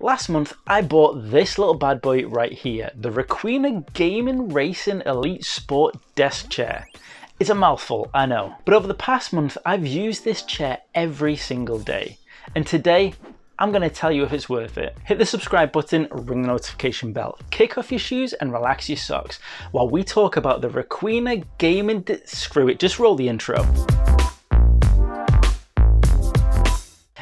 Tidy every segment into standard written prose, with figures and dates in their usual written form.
Last month, I bought this little bad boy right here, the Requena Gaming Racing Elite Sport Desk Chair. It's a mouthful, I know, but over the past month, I've used this chair every single day. And today, I'm going to tell you if it's worth it. Hit the subscribe button, ring the notification bell, kick off your shoes and relax your socks while we talk about the Requena Gaming... Screw it, just roll the intro.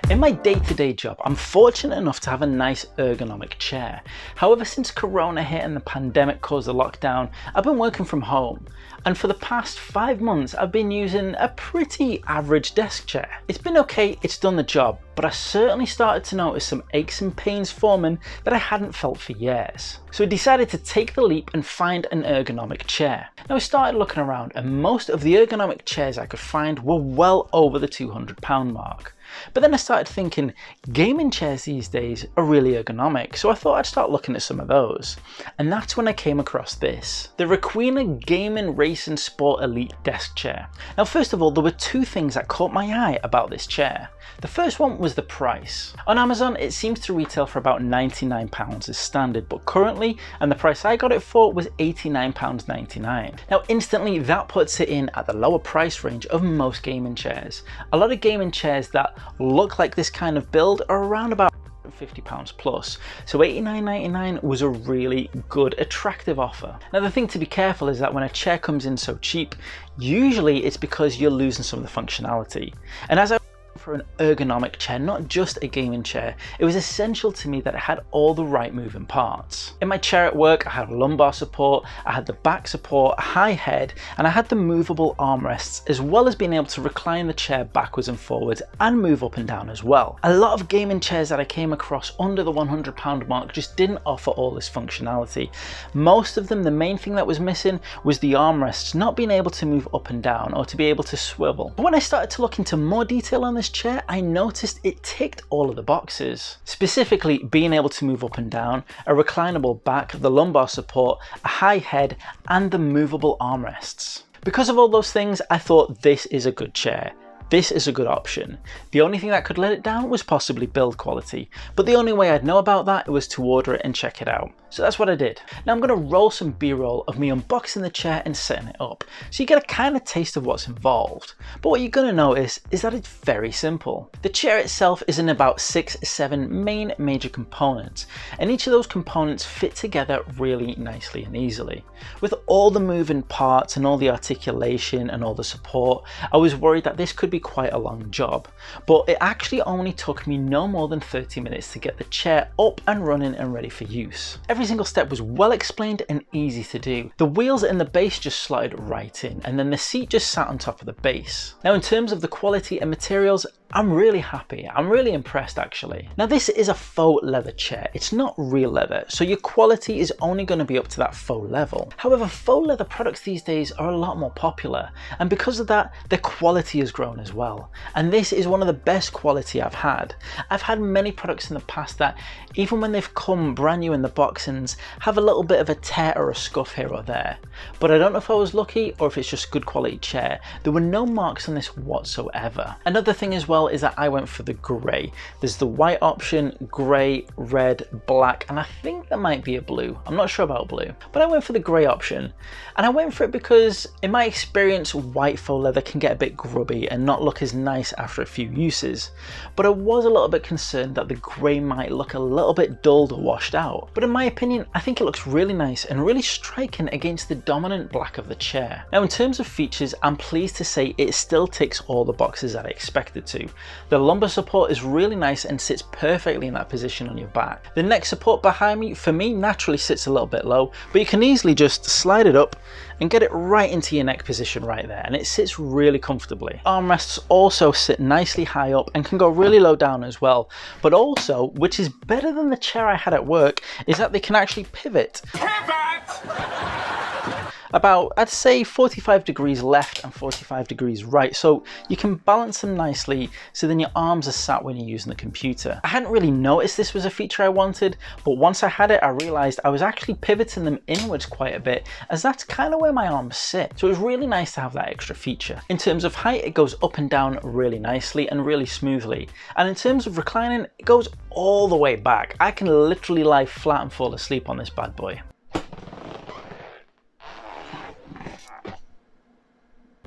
In my day-to-day job, I'm fortunate enough to have a nice ergonomic chair. However, since Corona hit and the pandemic caused the lockdown, I've been working from home. And for the past 5 months, I've been using a pretty average desk chair. It's been okay, it's done the job, but I certainly started to notice some aches and pains forming that I hadn't felt for years. So I decided to take the leap and find an ergonomic chair. Now I started looking around and most of the ergonomic chairs I could find were well over the £200 mark. But then I started thinking, gaming chairs these days are really ergonomic, so I thought I'd start looking at some of those. And that's when I came across this, the Requena Gaming Racing Sport Elite Desk Chair. Now first of all, there were 2 things that caught my eye about this chair. The first one was the price. On Amazon it seems to retail for about £99 as standard, but currently, and the price I got it for was £89.99. Now instantly that puts it in at the lower price range of most gaming chairs. A lot of gaming chairs that look like this kind of build are around about £50 plus, so £89.99 was a really good, attractive offer. Now the thing to be careful is that when a chair comes in so cheap, usually it's because you're losing some of the functionality. And as I for an ergonomic chair, not just a gaming chair, it was essential to me that it had all the right moving parts. In my chair at work, I had lumbar support, I had the back support, a high head, and I had the movable armrests, as well as being able to recline the chair backwards and forwards and move up and down as well. A lot of gaming chairs that I came across under the £100 mark just didn't offer all this functionality. Most of them, the main thing that was missing was the armrests not being able to move up and down or to be able to swivel. But when I started to look into more detail on this chair, I noticed it ticked all of the boxes. Specifically being able to move up and down, a reclinable back, the lumbar support, a high head, and the movable armrests. Because of all those things, I thought this is a good chair. This is a good option. The only thing that could let it down was possibly build quality, but the only way I'd know about that was to order it and check it out. So that's what I did. Now I'm going to roll some B-roll of me unboxing the chair and setting it up, so you get a kind of taste of what's involved. But what you're going to notice is that it's very simple. The chair itself is in about 6-7 main major components, and each of those components fit together really nicely and easily. With all the moving parts and all the articulation and all the support, I was worried that this could be quite a long job, but it actually only took me no more than 30 minutes to get the chair up and running and ready for use. Every single step was well explained and easy to do. The wheels and the base just slotted right in, and then the seat just sat on top of the base. Now in terms of the quality and materials, I'm really happy. I'm really impressed actually. Now this is a faux leather chair. It's not real leather, so your quality is only going to be up to that faux level. However, faux leather products these days are a lot more popular, and because of that, the quality has grown as well. And this is one of the best quality I've had. I've had many products in the past that, even when they've come brand new in the boxings, have a little bit of a tear or a scuff here or there. But I don't know if I was lucky or if it's just good quality chair. There were no marks on this whatsoever. Another thing as well is that I went for the grey. There's the white option, grey, red, black, and I think there might be a blue. I'm not sure about blue, but I went for the grey option. And I went for it because in my experience, white faux leather can get a bit grubby and not look as nice after a few uses. But I was a little bit concerned that the grey might look a little bit dulled or washed out. But in my opinion, I think it looks really nice and really striking against the dominant black of the chair. Now in terms of features, I'm pleased to say it still ticks all the boxes that I expected to. The lumbar support is really nice and sits perfectly in that position on your back. The neck support behind me, for me, naturally sits a little bit low, but you can easily just slide it up and get it right into your neck position right there, and it sits really comfortably. Armrests also sit nicely high up and can go really low down as well, but also, which is better than the chair I had at work, is that they can actually pivot. about, I'd say, 45 degrees left and 45 degrees right, so you can balance them nicely so then your arms are sat when you're using the computer. I hadn't really noticed this was a feature I wanted, but once I had it I realized I was actually pivoting them inwards quite a bit, as that's kind of where my arms sit, so it was really nice to have that extra feature. In terms of height, it goes up and down really nicely and really smoothly, and in terms of reclining, it goes all the way back. I can literally lie flat and fall asleep on this bad boy.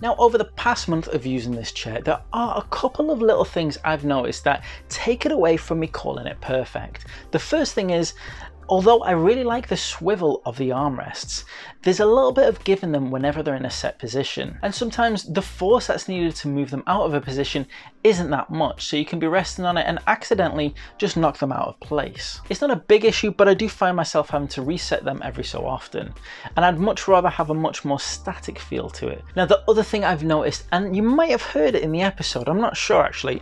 Now, over the past month of using this chair, there are a couple of little things I've noticed that take it away from me calling it perfect. The first thing is, although I really like the swivel of the armrests, there's a little bit of giving them whenever they're in a set position. And sometimes the force that's needed to move them out of a position isn't that much, so you can be resting on it and accidentally just knock them out of place. It's not a big issue, but I do find myself having to reset them every so often. And I'd much rather have a much more static feel to it. Now, the other thing I've noticed, and you might have heard it in the episode, I'm not sure actually.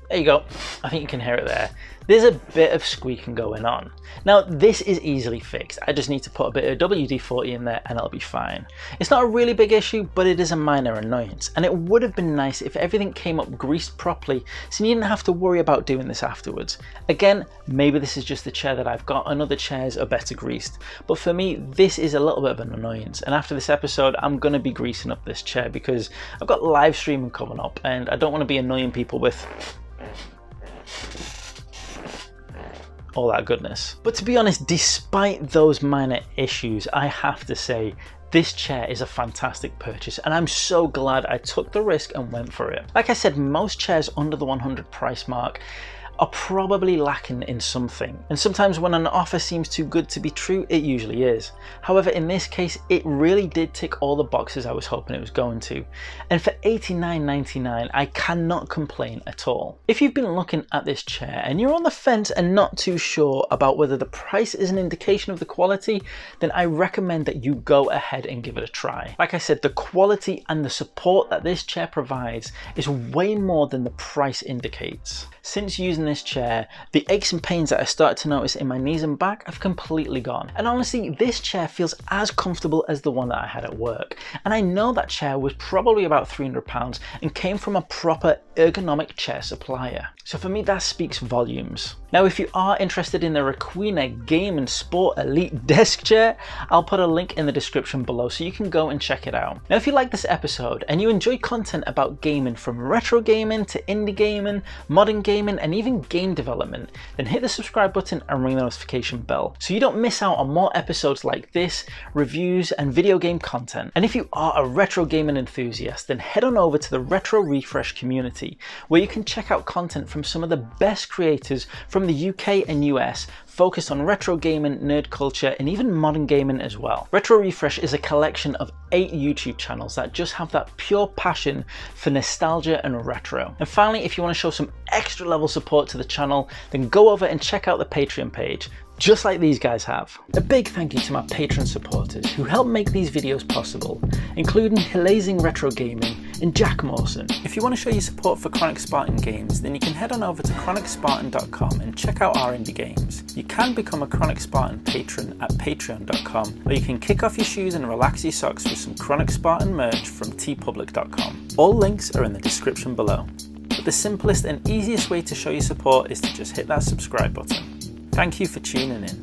There you go, I think you can hear it there. There's a bit of squeaking going on. Now, this is easily fixed. I just need to put a bit of WD-40 in there and it'll be fine. It's not a really big issue, but it is a minor annoyance, and it would have been nice if everything came up greased properly so you didn't have to worry about doing this afterwards. Again, maybe this is just the chair that I've got and other chairs are better greased, but for me, this is a little bit of an annoyance, and after this episode, I'm going to be greasing up this chair because I've got live streaming coming up and I don't want to be annoying people with all that goodness. But to be honest, despite those minor issues, I have to say this chair is a fantastic purchase, and I'm so glad I took the risk and went for it. Like I said, most chairs under the 100 price mark are probably lacking in something, and sometimes when an offer seems too good to be true, it usually is. However, in this case, it really did tick all the boxes I was hoping it was going to, and for $89.99 I cannot complain at all. If you've been looking at this chair and you're on the fence and not too sure about whether the price is an indication of the quality, then I recommend that you go ahead and give it a try. Like I said, the quality and the support that this chair provides is way more than the price indicates. Since using this chair, the aches and pains that I started to notice in my knees and back have completely gone. And honestly, this chair feels as comfortable as the one that I had at work. And I know that chair was probably about £300 and came from a proper ergonomic chair supplier. So for me, that speaks volumes. Now, if you are interested in the Requena Game and Sport Elite desk chair, I'll put a link in the description below so you can go and check it out. Now, if you like this episode and you enjoy content about gaming, from retro gaming to indie gaming, modern gaming, and even game development, then hit the subscribe button and ring the notification bell so you don't miss out on more episodes like this, reviews, and video game content. And if you are a retro gaming enthusiast, then head on over to the Retro Refresh community, where you can check out content from some of the best creators from the UK and US, focused on retro gaming, nerd culture, and even modern gaming as well. Retro Refresh is a collection of 8 YouTube channels that just have that pure passion for nostalgia and retro. And finally, if you want to show some extra level support to the channel, then go over and check out the Patreon page, just like these guys have. A big thank you to my Patreon supporters who help make these videos possible, including Hilazing Retro Gaming and Jack Mawson. If you want to show your support for Chronik Spartan games, then you can head on over to chronicspartan.com and check out our indie games. You can become a Chronik Spartan patron at patreon.com, or you can kick off your shoes and relax your socks with some Chronik Spartan merch from tpublic.com. All links are in the description below. But the simplest and easiest way to show your support is to just hit that subscribe button. Thank you for tuning in.